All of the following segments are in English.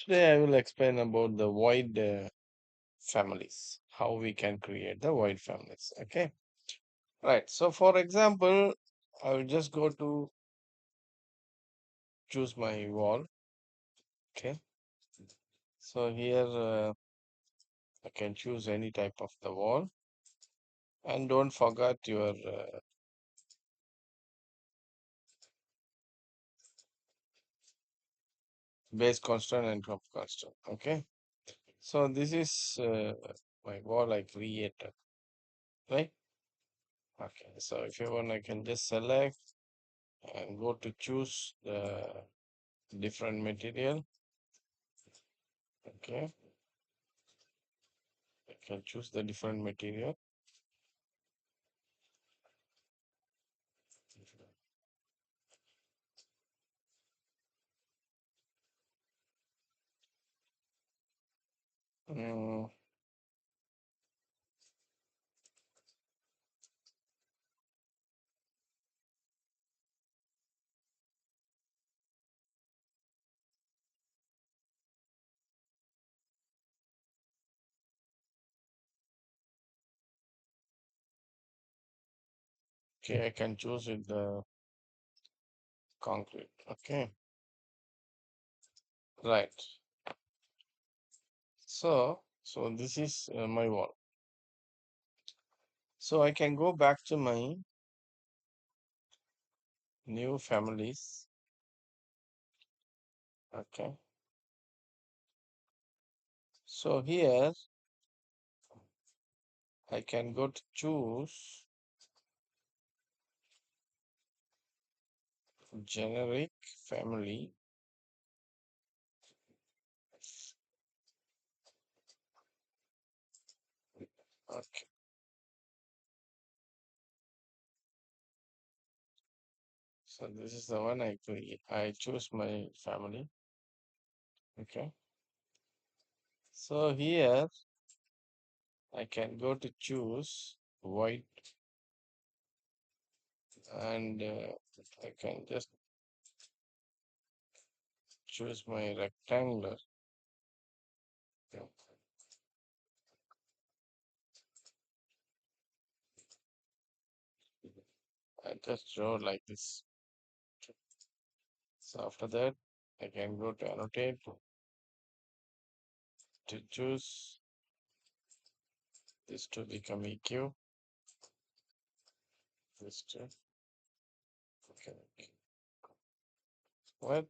Today I will explain about the void families, how we can create the void families. Okay, right. So, for example, I will just go to choose my wall. Okay, so here I can choose any type of the wall, and don't forget your base constant and top constant. Okay, so this is my wall I created, right? Okay, so if you want, I can just select and go to choose the different material. Okay, I can choose the different material. Mm, okay, I can choose it the concrete. Okay, right. So this is my wall. So I can go back to my new families. Okay. So here I can go to choose generic family. Okay. So this is the one I create. I choose my family. Okay. So here I can go to choose white and I can just choose my rectangular. Yeah, I just draw like this. So after that, I can go to annotate to choose this to become EQ. This to okay. What?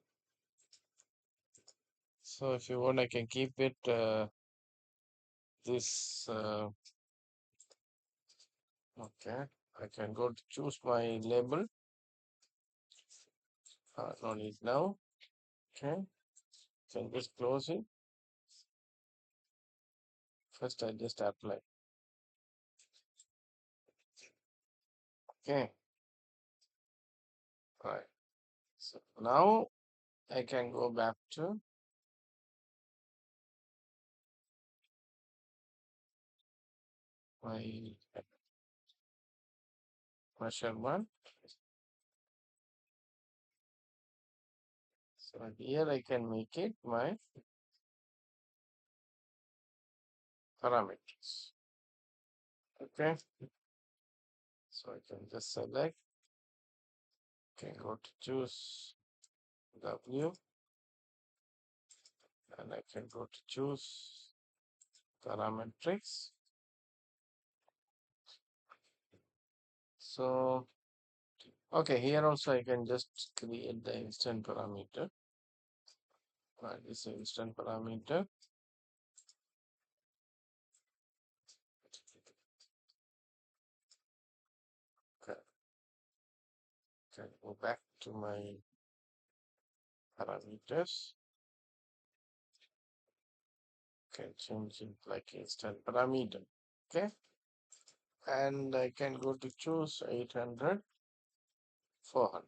So if you want, I can keep it this. Okay, I can go to choose my label. No need now. Okay, can just close it. First, I just apply. Okay, right. So now I can go back to my measurement. So here I can make it my parameters. Okay, so I can just select, can go to choose W, and I can go to choose parametrics. So, okay, here also I can just create the instant parameter. This instant parameter. Okay, can go back to my parameters. Can change it like instant parameter. Okay, and I can go to choose 800, 400.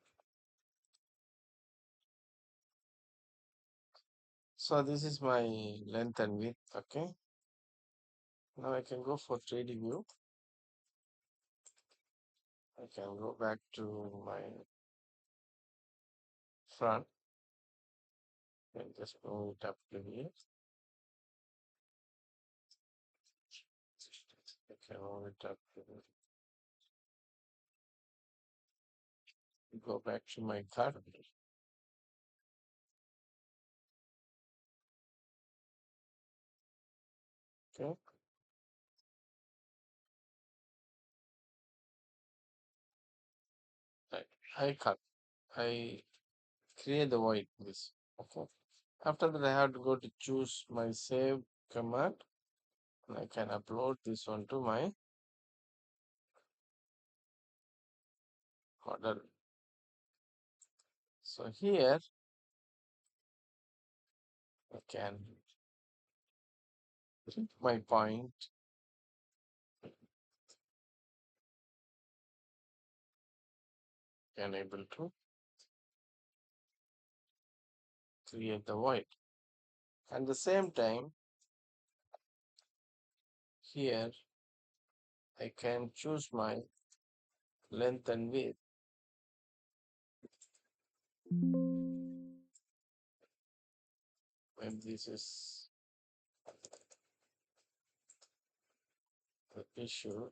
So this is my length and width. Okay, now I can go for 3D view. I can go back to my front. And just move it up to here. Okay, move it up to here. Go back to my card. Okay, right. I cut. I create the void this. Okay. After that, I have to go to choose my save command, and I can upload this one to my model. So here I can hit my point, can able to create the void. At the same time, here I can choose my length and width. When this is the issue,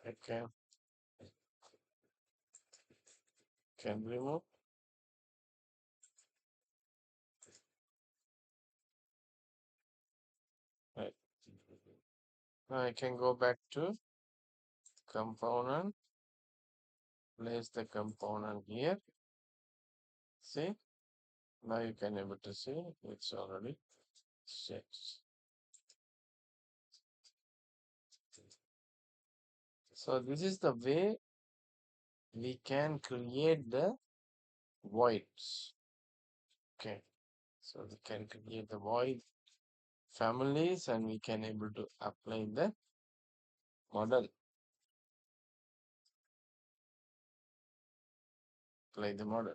I can remove. Right. Now I can go back to component, place the component here. See, now you can able to see it's already set. So this is the way we can create the voids. Okay, so we can create the void families and we can able to apply the model, apply the model.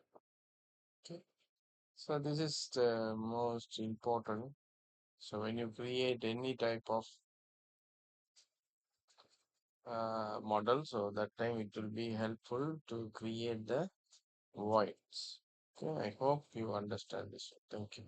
Okay, so this is the most important. So when you create any type of model, so that time it will be helpful to create the voids. Okay, I hope you understand this. Thank you.